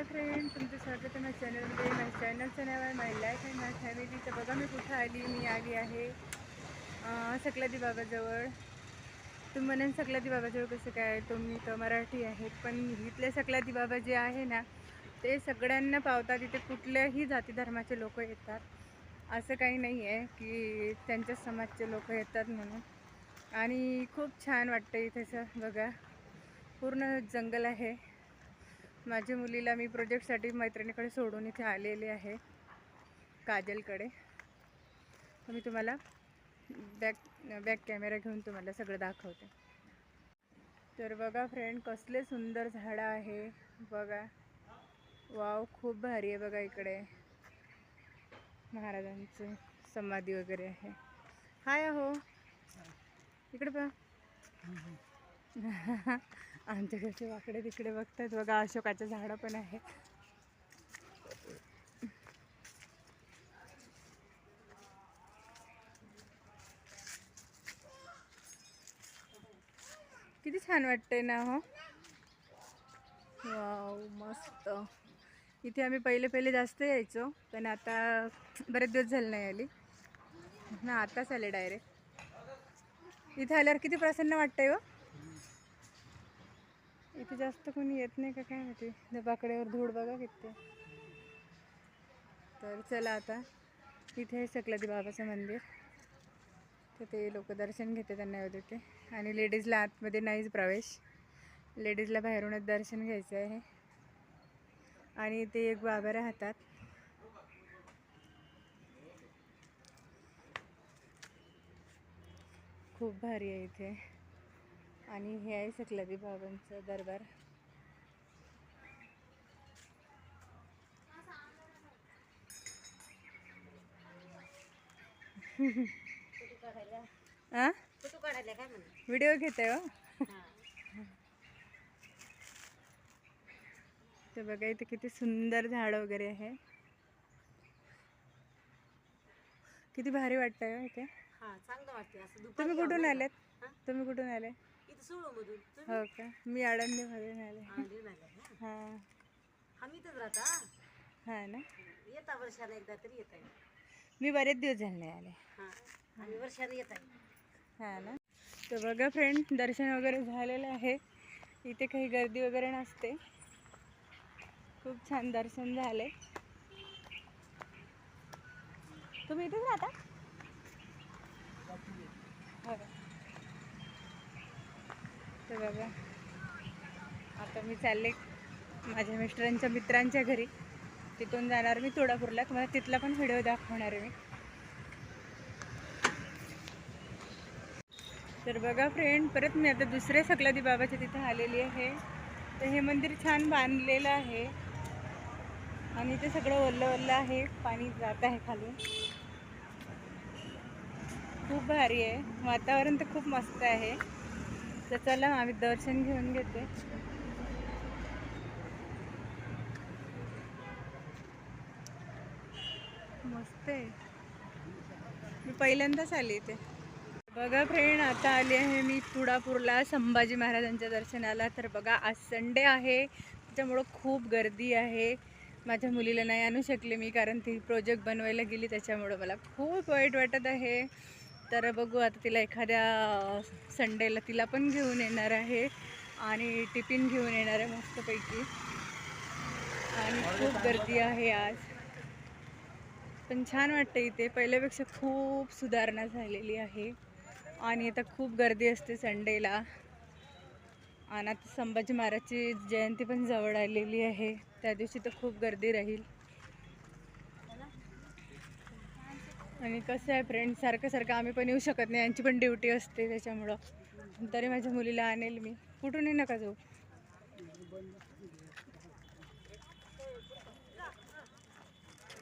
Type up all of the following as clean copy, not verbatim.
Hi friend, तुमचं स्वागत आहे माझ्या चॅनलमध्ये. माझ्या चॅनलचं नाव आहे माय लाईफ अँड माय फॅमिली. तर बघा मी कुठं आली. मी आली आहे सकलादी बाबाजवळ. तुम्ही म्हणाल सकलादी बाबाजवळ कसं काय, तुम्ही तर मराठी आहेत, पण इथले सकलादी बाबा जे आहे ना ते सगळ्यांना पावतात. इथे कुठल्याही जाती धर्माचे लोक येतात, असं काही नाही आहे की त्यांच्याच समाजचे लोक येतात म्हणून. आणि खूप छान वाटतं इथेचं. बघा पूर्ण जंगल आहे. माझ्या मुलीला मी प्रोजेक्टसाठी मैत्रिणीकडे सोडून इथे आलेले आहे, काजलकडे. तर मी तुम्हाला बॅक कॅमेरा घेऊन तुम्हाला सगळं दाखवते. तर बघा फ्रेंड, कसले सुंदर झाडं आहे बघा. वाव, खूप भारी आहे. बघा इकडे महाराजांची समाधी वगैरे आहे. हाय हो, इकडे पहा. आमच्या घरचे वाकडे तिकडे बघतात. बघा अशोकाचं झाडं पण आहे. किती छान वाटते ना हो. वाव, मस्त. इथे आम्ही पहिले जास्त यायचो, पण आता बरेच दिवस झाले नाही आली ना. आताच आले डायरेक्ट. इथे आल्यावर किती प्रसन्न वाटतंय हो. इथे जास्त कोणी येत नाही का काय माहिती. धबाकड्यावर धूळ बघा किती. तर चला आता, इथे आहे सकलादी बाबाचं मंदिर. तर ते लोक दर्शन घेते, त्यांना येऊ देते. आणि लेडीजला आतमध्ये नाहीच प्रवेश, लेडीजला बाहेरूनच दर्शन घ्यायचं आहे. आणि ते एक बाबा राहतात. खूप भारी आहे इथे. आणि हे आहे सकलादी बाबांचं दरबार. व्हिडिओ घेते हो. ते बघा इथे किती सुंदर झाड वगैरे आहे. किती भारी वाटतंय हो इथे. चांगलं वाटते असं. तुम्ही कुठून आलेत? तुम्ही कुठून आले? इथं सोळूमधून. हो का, मी आळंदीमधून आले. हां आम्ही इथंच राहता. हां ना. येता वर्षाला एकदा तरी येत आहे. मी बरेच दिवस झाले नाही आले. आम्ही वर्षाला येत आहे. हां ना. तर बघा फ्रेंड, दर्शन वगैरे झालेलं आहे. इथे काही गर्दी वगैरे नसते. खूप छान दर्शन झाले. तुम्ही इथेच राहता? हो. तर बघा आता मी चालले माझ्या मिस्टरांच्या मित्रांच्या घरी. तिथून जाणार मी तुळजापूरला. तुम्हाला तिथला पण व्हिडिओ दाखवणार आहे मी. तर बघा फ्रेंड, परत मी आता दुसऱ्या सकलादी बाबाच्या तिथे आलेली आहे. तर हे मंदिर छान बांधलेलं आहे आणि ते सगळं वल्ल आहे. पाणी जात आहे खालून. खूप भारी आहे वातावरण, तर खूप मस्त आहे. तर चला आम्ही दर्शन घेऊन घेते. मस्त आहे. मी पहिल्यांदाच आली इथे. बघा फ्रेंड, आता आली आहे मी तुळजापूरला संभाजी महाराजांच्या दर्शनाला. तर बघा आज संडे आहे, त्याच्यामुळं खूप गर्दी आहे. माझ्या मुलीला नाही आणू शकले मी, कारण ती प्रोजेक्ट बनवायला गेली. त्याच्यामुळं मला खूप वाईट वाटत आहे. तर बघू आता तिला एखाद्या संडेला तिला पण घेऊन येणार आहे आणि टिफिन घेऊन येणार आहे मस्तपैकी. आणि खूप गर्दी आहे आज, पण छान वाटतं इथे. पहिल्यापेक्षा खूप सुधारणा झालेली आहे. आणि आता खूप गर्दी असते संडेला. आणि आता संभाजी महाराजची जयंती पण जवळ आलेली आहे, त्या दिवशी तर खूप गर्दी राहील. आणि कसं आहे फ्रेंड, सारखं आम्ही पण येऊ शकत नाही, यांची पण ड्युटी असते. त्याच्यामुळं तरी माझ्या मुलीला आणेल मी. कुठूनही नका जाऊ.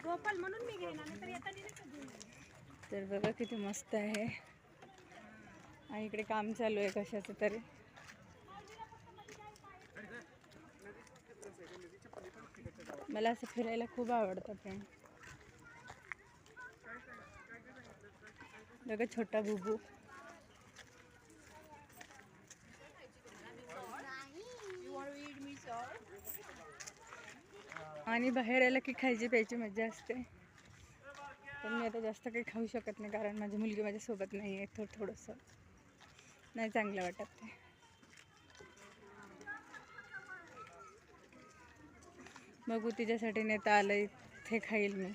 गोपाल म्हणून मी घेणार, तर येता. तर बघा किती मस्त आहे. आणि इकडे काम चालू आहे कशाचं तरी. मला असं फिरायला खूप आवडतं फ्रेंड. बघा छोटा बुबू. आणि बाहेर आलं की खायची प्यायची मजा असते. पण मी आता जास्त काही खाऊ शकत नाही कारण माझी मुलगी माझ्यासोबत नाही आहे. थोडंसं नाही चांगलं वाटत ते. बघू तिच्यासाठी नेता आलं इथे खाईल मी.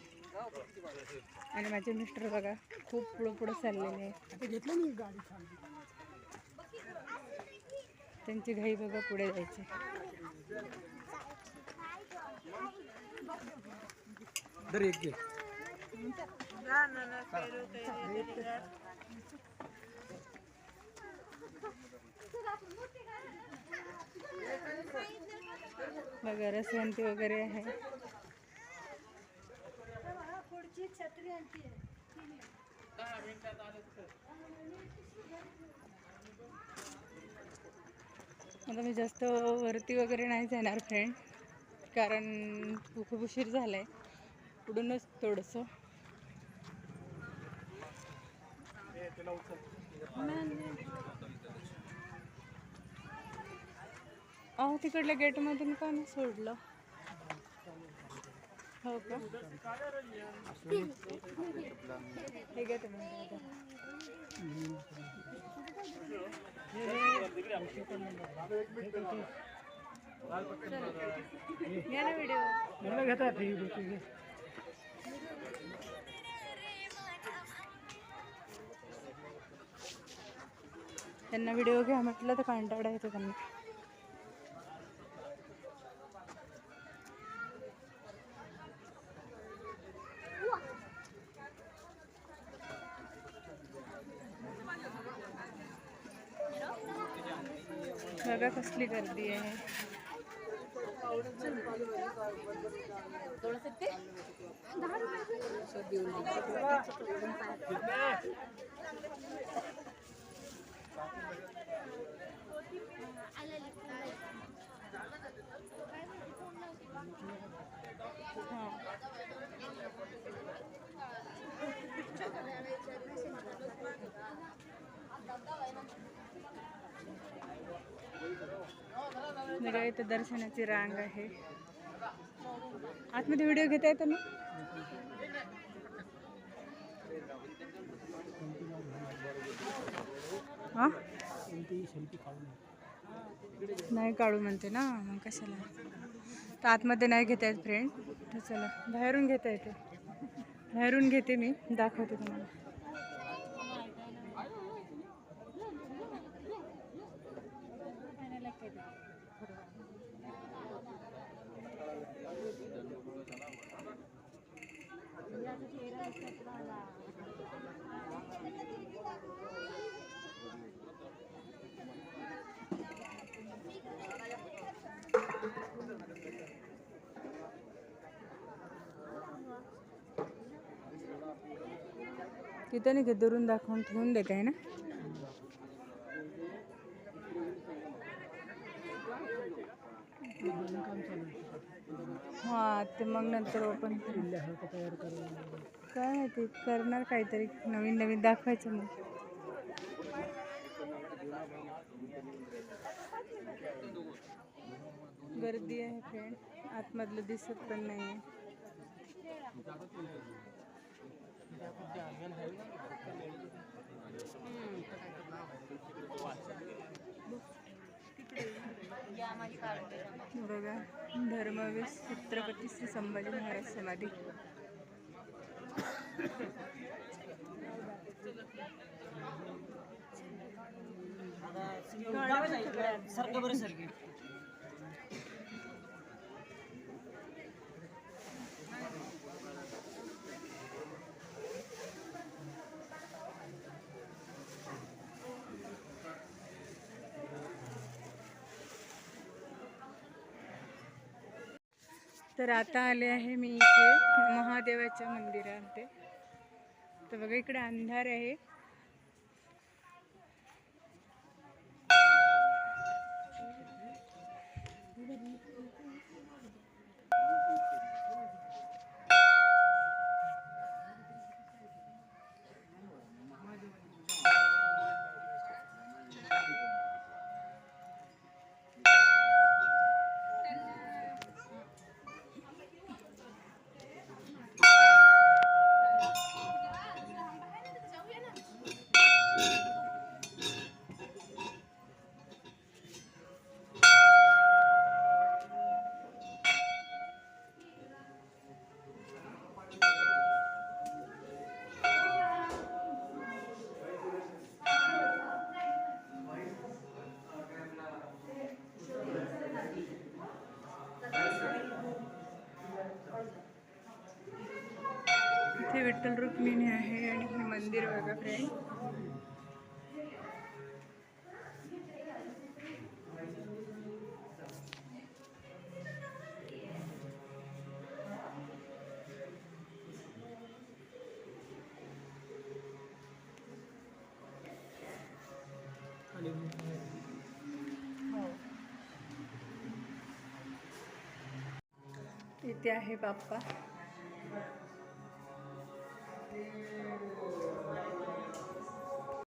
आणि माझे मिस्टर बघा खूप पुढं चाललेले आहेत. त्यांची घाई बघा पुढे जायची. बघा रसवंती वगैरे आहे. आता मी जास्त वरती वगैरे नाही जाणार फ्रेंड, कारण खूप उशीर झाला आहे. पुढूनच थोडंसं अहो तिकडल्या गेटमधून का नाही सोडलं. हो का? हे घ्या तुम्ही. घ्या ना व्हिडिओ. त्यांना व्हिडिओ घ्या म्हटलं तर कंटाळा येतो त्यांना. बघा कसली गर्दी आहे. बघा इथं दर्शनाची रांग आहे. आतमध्ये व्हिडिओ घेता येतो ना? हा नाही काढू म्हणते ना, मग कशाला. तर आतमध्ये नाही घेता येत फ्रेंड. तर चला बाहेरून घेता येते. बाहेरून घेते मी, दाखवते तुम्हाला. तिथं नाही दुरून दाखवून ठेवून देते आहे ना. हां ते मग नंतर ओपन काय माहिती करणार काहीतरी नवीन नवीन दाखवायचं मग. गर्दी आहे फ्रेंड, आतमधलं दिसत पण नाही आहे. बघा धर्मवीर छत्रपती श्री संभाजी महाराज समाधी. तर आता आले आहे मी इथे महादेवाच्या मंदिरामध्ये. तर बघा इकडे अंधार आहे. विठ्ठल रुक्मिणी आहे आणि हे मंदिर बघा फ्रेंड. इथे आहे बाप्पा.